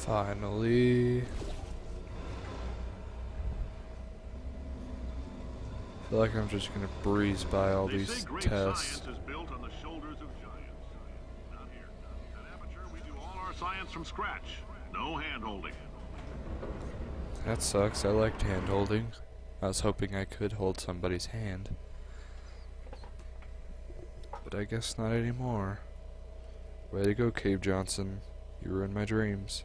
Finally. I feel like I'm just gonna breeze by all these tests. Science is built on the shoulders of giants. Not here. At Aperture, we do all our science from scratch. No hand-holding. That sucks. I liked hand holding. I was hoping I could hold somebody's hand. But I guess not anymore. Way to go, Cave Johnson. You ruined my dreams.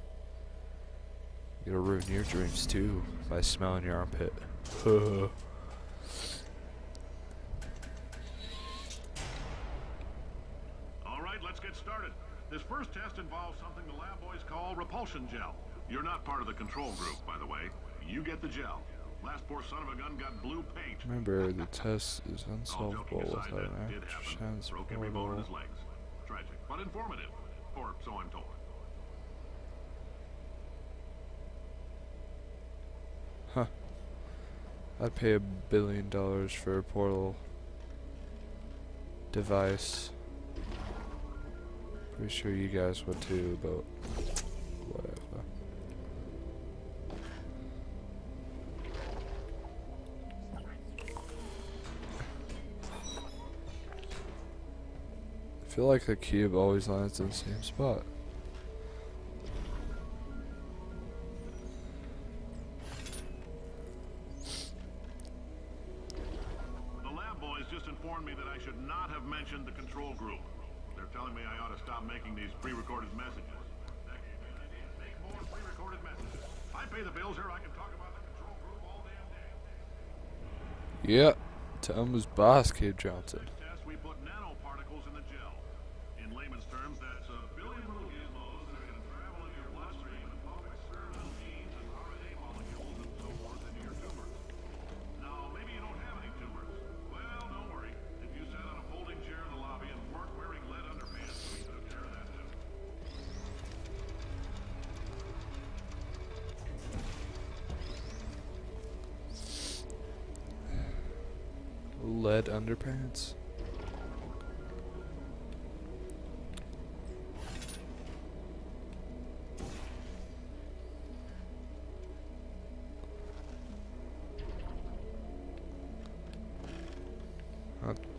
You gotta ruin your dreams too by smelling your armpit. Alright, let's get started. This first test involves something the lab boys call repulsion gel. You're not part of the control group, by the way. You get the gel. Last poor son of a gun got blue paint. Remember, the test is unsolvable without an actual Broke every bone in transportable. his legs. Tragic, but informative. Or so I'm told. Huh. I'd pay $1 billion for a portal device. Pretty sure you guys would too, but whatever. I feel like the cube always lands in the same spot. The lab boys just informed me that I should not have mentioned the control group. They're telling me I ought to stop making these pre-recorded messages. That gave me an idea. Make more pre-recorded messages. I pay the bills here, I can talk about the control group all damn day. Yep. Elmo's boss, Cave Johnson. Next test, we put nanoparticles in the gel. In layman's terms, that's a billion little gizmos that are going to travel in your bloodstream and pump experimental genes and RNA molecules and so forth into your tumors. Now, maybe you don't have any tumors. Well, don't worry. If you sat on a folding chair in the lobby and weren't wearing lead underpants, we took care of that too. Lead underpants.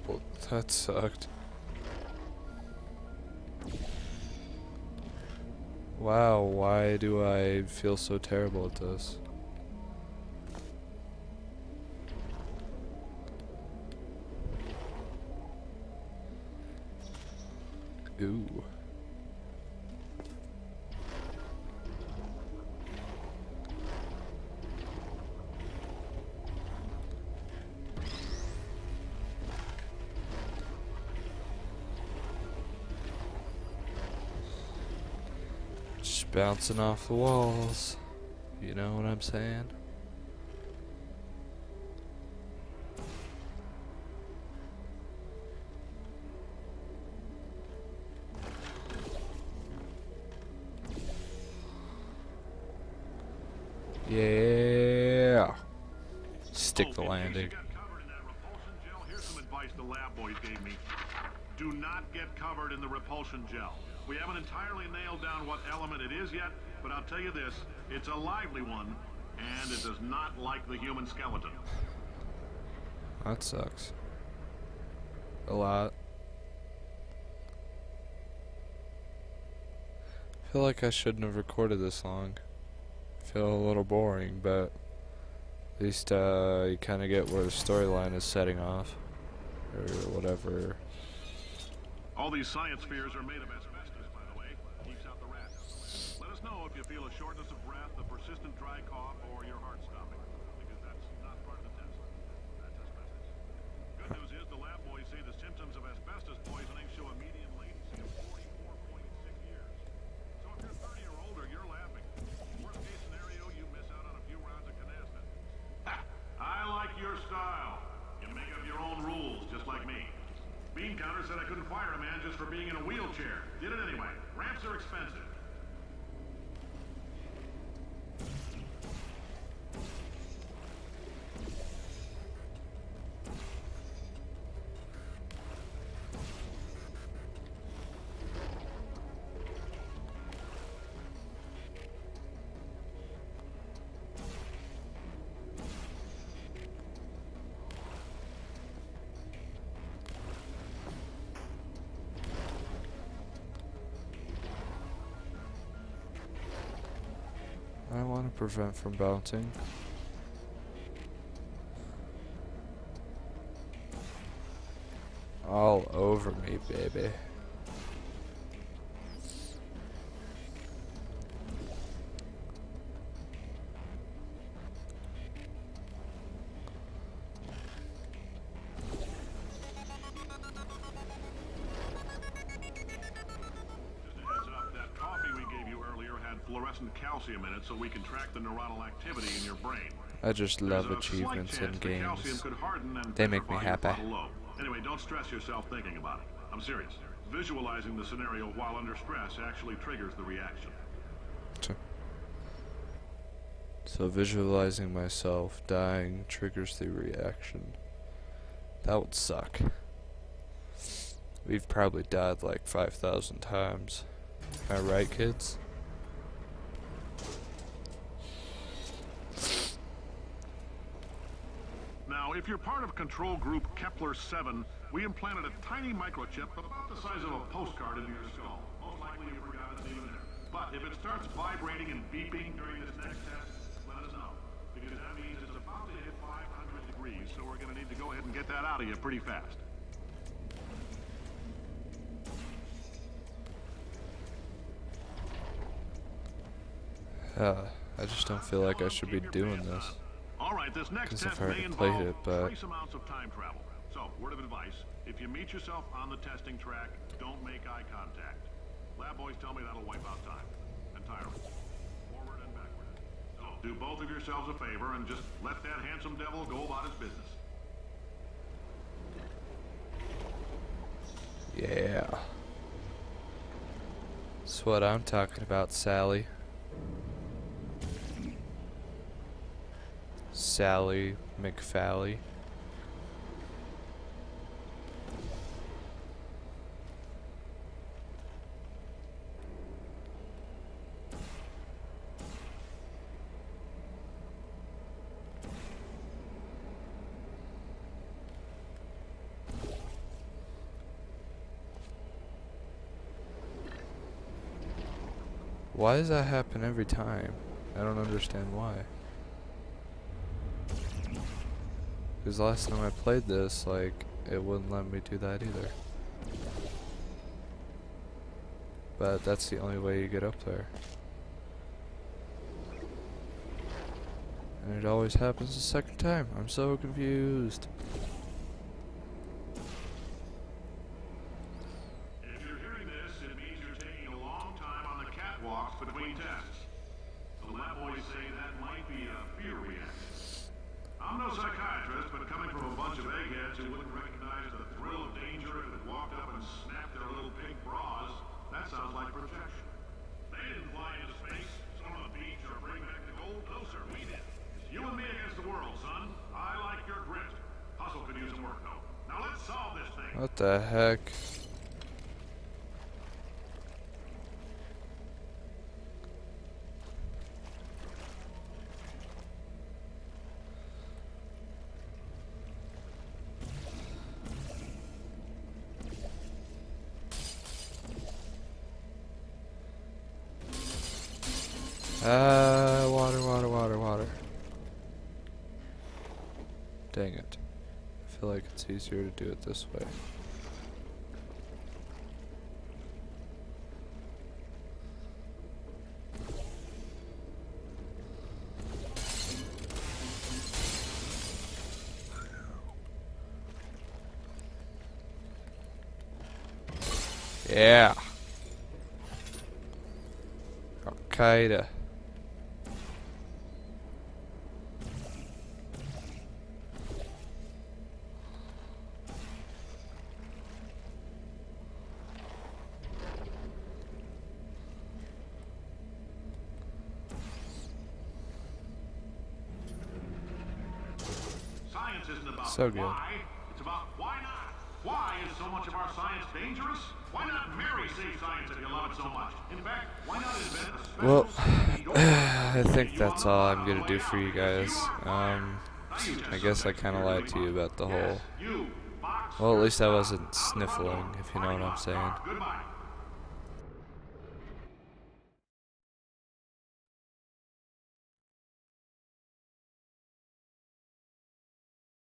Well, that sucked. Wow, why do I feel so terrible at this? Ooh. Just bouncing off the walls. You know what I'm saying? Yeah. Stick the landing. Here's some advice the lab boys gave me. Do not get covered in the repulsion gel. We haven't entirely nailed down what element it is yet, but I'll tell you this, it's a lively one, and it does not like the human skeleton. That sucks. A lot. I feel like I shouldn't have recorded this long. I feel a little boring, but at least you kind of get where the storyline is setting off, or whatever. All these science spheres are made of asbestos, by the way. Keeps out the rats. Let us know if you feel a shortness of breath, a persistent dry cough, or your heart stopping, because that's not part of the test. That's asbestos. Good news is the lab boys say the symptoms of asbestos poisoning show a median latency of 44.6 years. So if you're 30 or older, you're laughing. Worst case scenario, you miss out on a few rounds of canasta. Ha! I like your style. You make up your own rules, just like me. Bean Counter said I couldn't fire a man just for being in a wheelchair. Did it anyway. Ramps are expensive. prevent from bouncing. All over me, baby. Fluorescent calcium in it so we can track the neuronal activity in your brain. I just love achievements in games. They make me happy. Anyway, don't stress yourself thinking about it. I'm serious. Visualizing the scenario while under stress actually triggers the reaction. So visualizing myself dying triggers the reaction. That would suck. We've probably died like 5,000 times. Am I right, kids? Now, if you're part of control group Kepler-7, we implanted a tiny microchip about the size of a postcard into your skull. Most likely you forgot it's even there. But if it starts vibrating and beeping during this next test, let us know. Because that means it's about to hit 500 degrees, so we're going to need to go ahead and get that out of you pretty fast. I just don't feel like I should be doing this. All right, this next test may involve trace amounts of time travel. So, word of advice, if you meet yourself on the testing track, don't make eye contact. Lab boys tell me that'll wipe out time. Entirely. Forward and backward. So, do both of yourselves a favor and just let that handsome devil go about his business. Yeah. That's what I'm talking about, Sally. Sally McFally. Why does that happen every time? I don't understand why. Because last time I played this, like, it wouldn't let me do that either. But that's the only way you get up there. And it always happens the second time. I'm so confused. If you're hearing this, it means you're taking a long time on the catwalks between tests. The lab boys say that might be a fear reaction. I'm no psychiatrist, but coming from a bunch of eggheads who wouldn't recognize the thrill of danger if it walked up and snapped their little pink bras, that sounds like protection. They didn't fly into space, storm the beach, or bring back the gold. No, sir, we did. It's you and me against the world, son. I like your grit. Hustle could use some work, though. Now let's solve this thing. What the heck? Water. Dang it. I feel like it's easier to do it this way. Yeah. Al-Qaeda. Science isn't about So good. why, it's about why not. Why is so much of our science dangerous? Why not marry safe science if you love it so much? In fact, why not invent a special Well, safety door? I think that's all I'm gonna do for you guys. I guess I kind of lied to you about the whole. Well, at least I wasn't sniffling, if you know what I'm saying. Goodbye.